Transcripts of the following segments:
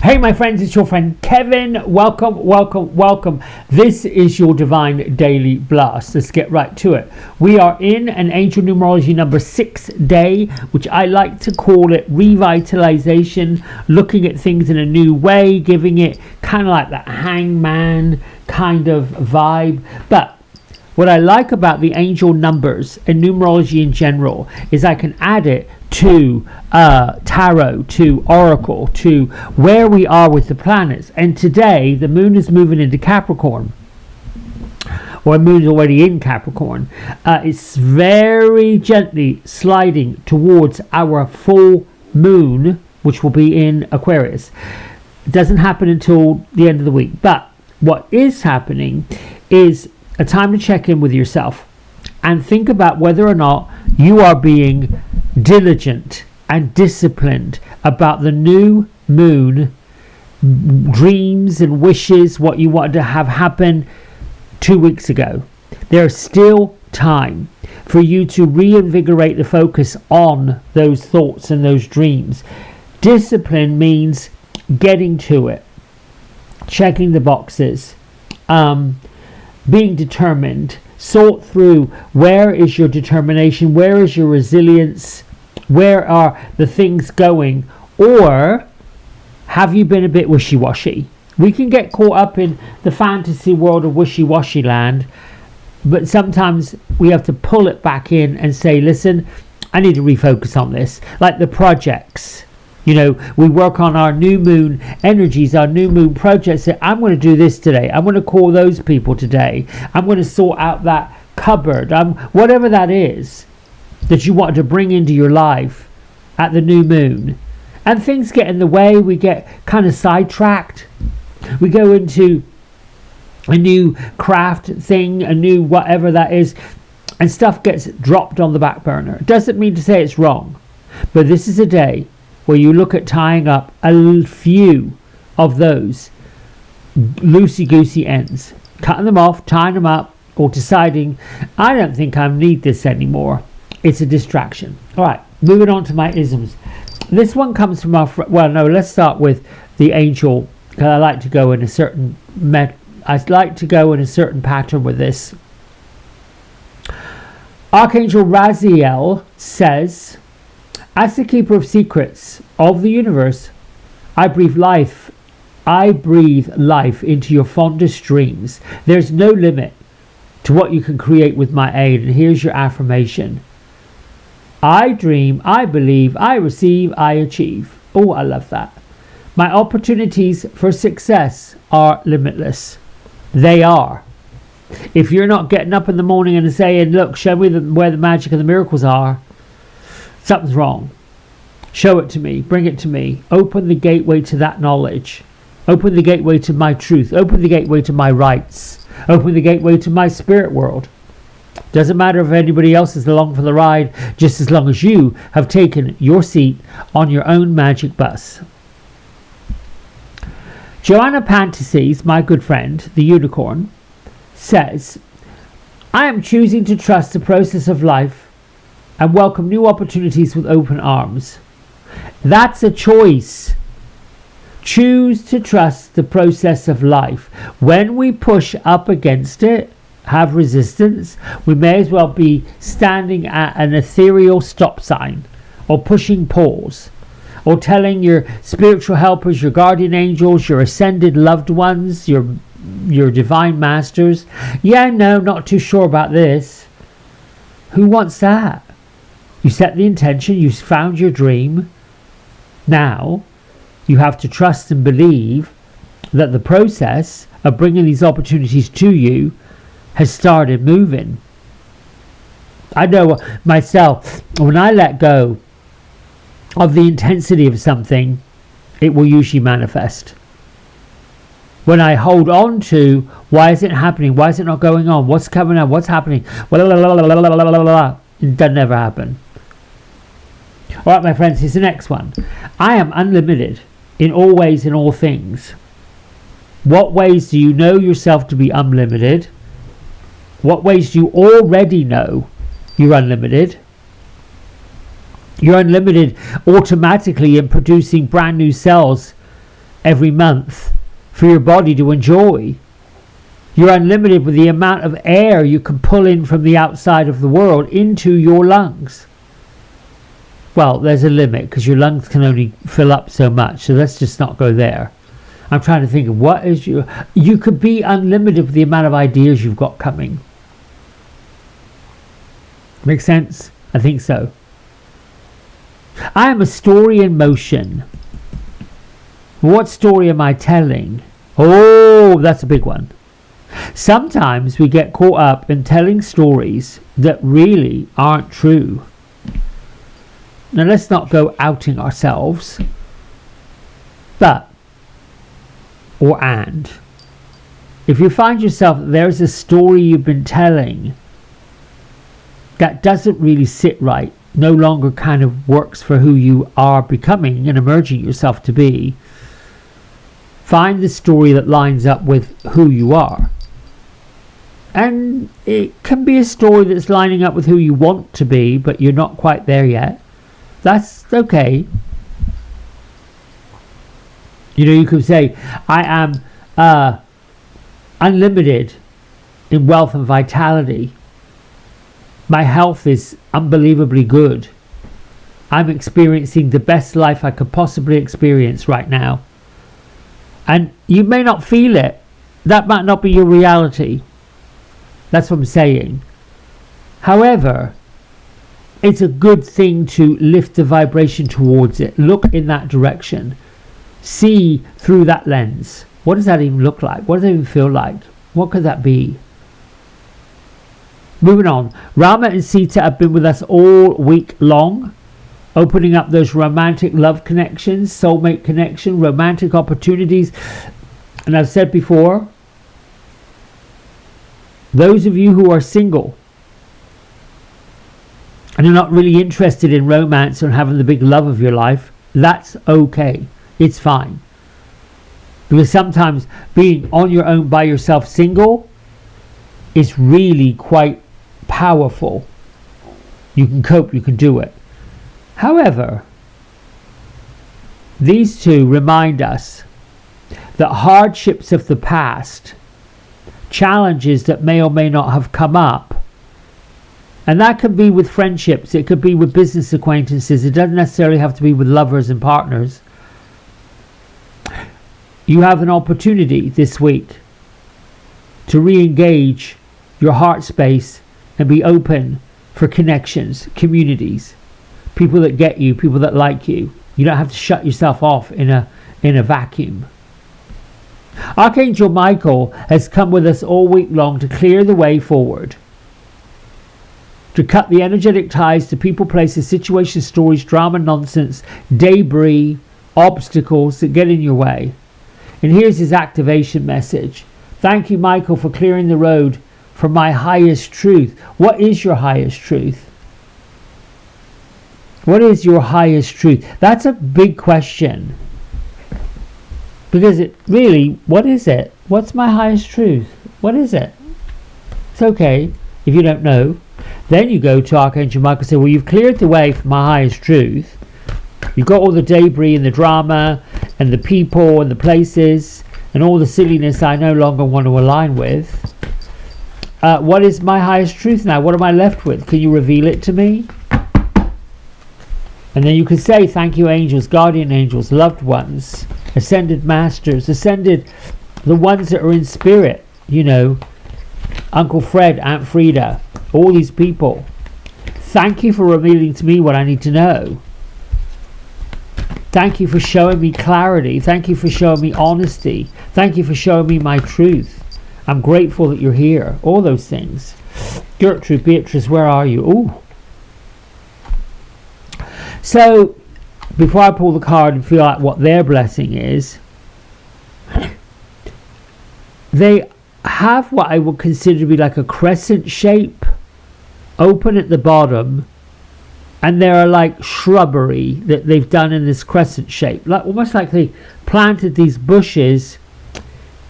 Hey my friends, it's your friend Kevin. Welcome. This is your Divine Daily Blast. Let's get right to it. We are in an angel numerology number 6 day, which I like to call it revitalization, looking at things in a new way, giving it kind of like that hangman kind of vibe. But what I like about the angel numbers and numerology in general is I can add it to tarot, to oracle, to where we are with the planets. And today the moon is moving into Capricorn, or the moon is already in Capricorn. It's very gently sliding towards our full moon, which will be in Aquarius. It doesn't happen until the end of the week, but what is happening is a time to check in with yourself and think about whether or not you are being diligent and disciplined about the new moon dreams and wishes, what you wanted to have happen 2 weeks ago. There's still time for you to reinvigorate the focus on those thoughts and those dreams. Discipline means getting to it, checking the boxes, being determined. Sort through, where is your determination, where is your resilience, where are the things going, or have you been a bit wishy-washy? We can get caught up in the fantasy world of wishy-washy land, but sometimes we have to pull it back in and say, listen, I need to refocus on this. Like the projects. You know, we work on our new moon energies, our new moon projects. Say, I'm going to do this today. I'm going to call those people today. I'm going to sort out that cupboard. Whatever that is that you want to bring into your life at the new moon. And things get in the way. We get kind of sidetracked. We go into a new craft thing, a new whatever that is, and stuff gets dropped on the back burner. It doesn't mean to say it's wrong, but this is a day where you look at tying up a few of those loosey-goosey ends, cutting them off, tying them up, or deciding, I don't think I need this anymore. It's a distraction. All right, moving on to my isms. This one comes from our let's start with the angel, because I like to go in a certain pattern with this. Archangel Raziel says, as the keeper of secrets of the universe, I breathe life into your fondest dreams. There's no limit to what you can create with my aid. And here's your affirmation. I dream, I believe, I receive, I achieve. Oh, I love that. My opportunities for success are limitless. They are. If you're not getting up in the morning and saying, look, show me where the magic and the miracles are, something's wrong. Show it to me. Bring it to me. Open the gateway to that knowledge. Open the gateway to my truth. Open the gateway to my rights. Open the gateway to my spirit world. Doesn't matter if anybody else is along for the ride, just as long as you have taken your seat on your own magic bus. Joanna Pantases, my good friend, the unicorn, says, I am choosing to trust the process of life and welcome new opportunities with open arms. That's a choice. Choose to trust the process of life. When we push up against it, have resistance, we may as well be standing at an ethereal stop sign, or pushing pause, or telling your spiritual helpers, your guardian angels, your ascended loved ones, your divine masters, yeah, no, not too sure about this. Who wants that? You set the intention, you found your dream. Now, you have to trust and believe that the process of bringing these opportunities to you has started moving. I know myself, when I let go of the intensity of something, it will usually manifest. When I hold on to, why is it happening? Why is it not going on? What's coming up? What's happening? It doesn't ever happen. All right, my friends, here's the next one. I am unlimited in all ways, in all things. What ways do you know yourself to be unlimited? What ways do you already know you're unlimited? You're unlimited automatically in producing brand new cells every month for your body to enjoy. You're unlimited with the amount of air you can pull in from the outside of the world into your lungs. Well, there's a limit because your lungs can only fill up so much, so let's just not go there. I'm trying to think of what is you could be unlimited with the amount of ideas you've got coming. Make sense? I think so. I am a story in motion. What story am I telling? Oh, that's a big one. Sometimes we get caught up in telling stories that really aren't true. Now let's not go outing ourselves, but, if you find yourself there's a story you've been telling that doesn't really sit right, no longer kind of works for who you are becoming and emerging yourself to be, find the story that lines up with who you are. And it can be a story that's lining up with who you want to be, but you're not quite there yet. That's okay. You could say, I am unlimited in wealth and vitality. My health is unbelievably good. I'm experiencing the best life I could possibly experience right now. And you may not feel it. That might not be your reality. That's what I'm saying. However, it's a good thing to lift the vibration towards it. Look in that direction. See through that lens. What does that even look like? What does it even feel like? What could that be? Moving on. Rama and Sita have been with us all week long, opening up those romantic love connections, soulmate connection, romantic opportunities. And I've said before, those of you who are single and are not really interested in romance or having the big love of your life, that's okay. It's fine. Because sometimes being on your own by yourself single is really quite powerful. You can cope, you can do it. However, these two remind us that hardships of the past, challenges that may or may not have come up, and that could be with friendships, it could be with business acquaintances, it doesn't necessarily have to be with lovers and partners. You have an opportunity this week to re-engage your heart space and be open for connections, communities, people that get you, people that like you. You don't have to shut yourself off in a vacuum. Archangel Michael has come with us all week long to clear the way forward, to cut the energetic ties to people, places, situations, stories, drama, nonsense, debris, obstacles that get in your way. And here's his activation message. Thank you, Michael, for clearing the road for my highest truth. What is your highest truth? What is your highest truth? That's a big question. Because it really, what is it? What's my highest truth? What is it? It's okay if you don't know. Then you go to Archangel Michael and say, well, you've cleared the way for my highest truth. You've got all the debris and the drama and the people and the places and all the silliness I no longer want to align with. What is my highest truth now? What am I left with? Can you reveal it to me? And then you can say, thank you, angels, guardian angels, loved ones, ascended masters, ascended, the ones that are in spirit, Uncle Fred, Aunt Frida, all these people. Thank you for revealing to me what I need to know. Thank you for showing me clarity. Thank you for showing me honesty. Thank you for showing me my truth. I'm grateful that you're here. All those things. Gertrude, Beatrice, where are you? Ooh. So, before I pull the card and feel like what their blessing is, they have what I would consider to be like a crescent shape, open at the bottom, and there are like shrubbery that they've done in this crescent shape, like almost like they planted these bushes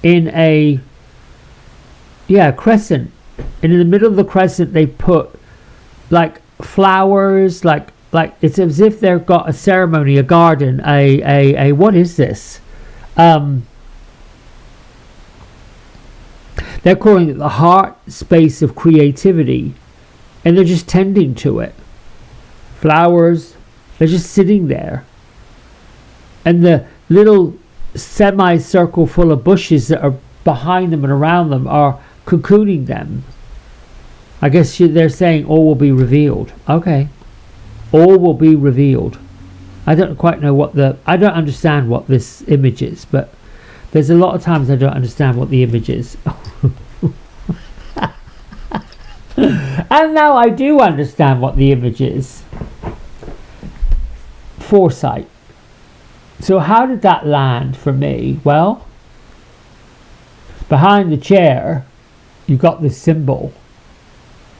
in a crescent, and in the middle of the crescent they put like flowers, like it's as if they've got a ceremony, a garden, a what is this, They're calling it the heart space of creativity, and they're just tending to it. Flowers, they're just sitting there. And the little semicircle full of bushes that are behind them and around them are cocooning them. I guess they're saying all will be revealed. Okay. All will be revealed. I don't quite know I don't understand what this image is, but there's a lot of times I don't understand what the image is. And now I do understand what the image is. Foresight. So how did that land for me? Well, behind the chair, you've got this symbol.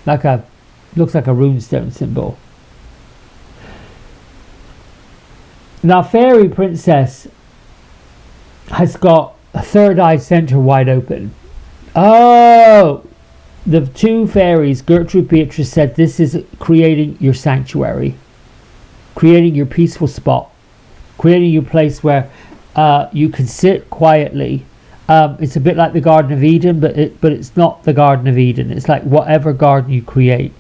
Looks like a runestone symbol. Now, Fairy Princess has got a third eye center wide open. Oh, the two fairies, Gertrude, Beatrice, said this is creating your sanctuary, creating your peaceful spot, creating your place where you can sit quietly. It's a bit like the Garden of Eden, but it's not the Garden of Eden. It's like whatever garden you create.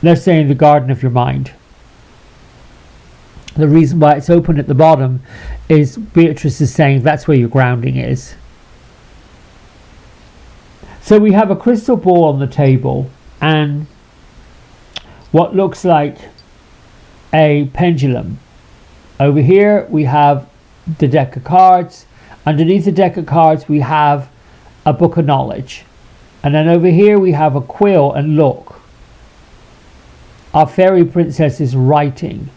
They're saying the garden of your mind. The reason why it's open at the bottom is Beatrice is saying that's where your grounding is. So we have a crystal ball on the table and what looks like a pendulum. Over here we have the deck of cards. Underneath the deck of cards we have a book of knowledge. And then over here we have a quill, and look. Our fairy princess is writing.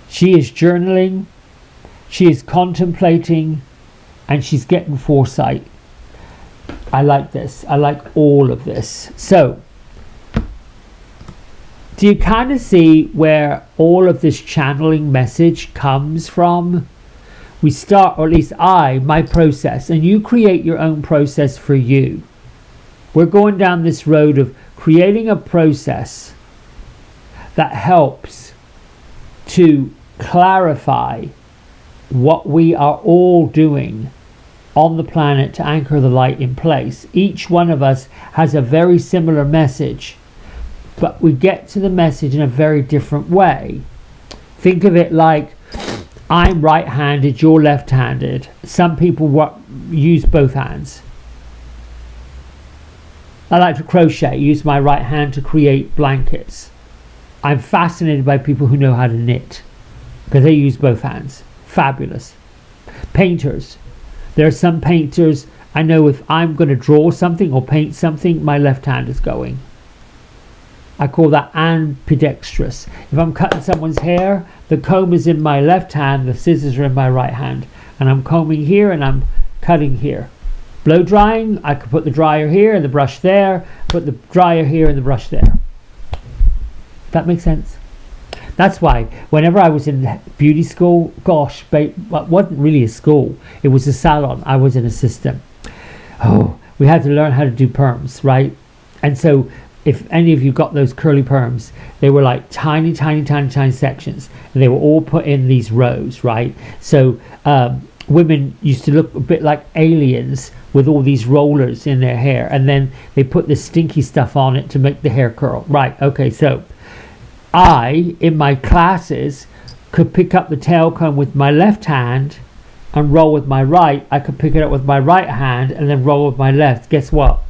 She is journaling, she is contemplating, and she's getting foresight. I like this. I like all of this. So, do you kind of see where all of this channeling message comes from? We start, or at least my process, and you create your own process for you. We're going down this road of creating a process that helps to clarify what we are all doing on the planet to anchor the light in place. Each one of us has a very similar message, but we get to the message in a very different way. Think of it like I'm right-handed, you're left-handed. Some people use both hands. I like to crochet, use my right hand to create blankets. I'm fascinated by people who know how to knit because they use both hands. Fabulous. Painters. There are some painters, I know if I'm going to draw something or paint something, my left hand is going. I call that ambidextrous. If I'm cutting someone's hair, the comb is in my left hand, the scissors are in my right hand. And I'm combing here and I'm cutting here. Blow drying, I could put the dryer here and the brush there, put the dryer here and the brush there. That makes sense? That's why whenever I was in beauty school, gosh, it wasn't really a school. It was a salon. I was an assistant. Oh, we had to learn how to do perms, right? And so if any of you got those curly perms, they were like tiny, tiny, tiny, tiny sections. And they were all put in these rows, right? So women used to look a bit like aliens with all these rollers in their hair. And then they put this stinky stuff on it to make the hair curl. Right, okay, so I, in my classes, could pick up the tail comb with my left hand and roll with my right. I could pick it up with my right hand and then roll with my left. Guess what?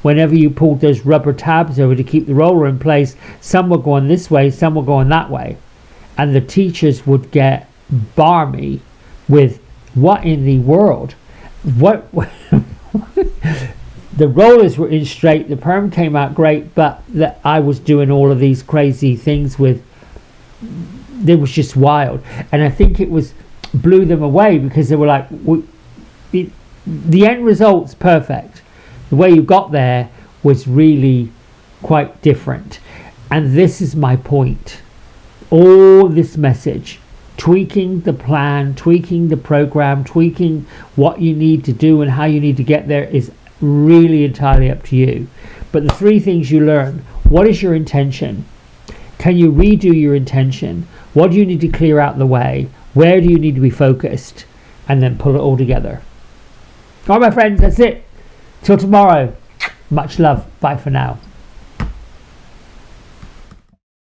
Whenever you pulled those rubber tabs over to keep the roller in place, some were going this way, some were going that way. And the teachers would get barmy with, what in the world? What? The rollers were in straight, the perm came out great, but I was doing all of these crazy things with, it was just wild. And I think it blew them away because they were like, the end result's perfect. The way you got there was really quite different. And this is my point. All this message, tweaking the plan, tweaking the program, tweaking what you need to do and how you need to get there is really entirely up to you. But the three things you learn: what is your intention? Can you redo your intention? What do you need to clear out the way? Where do you need to be focused? and then pull it all together. All right, my friends, that's it. Till tomorrow. Much love. Bye for now.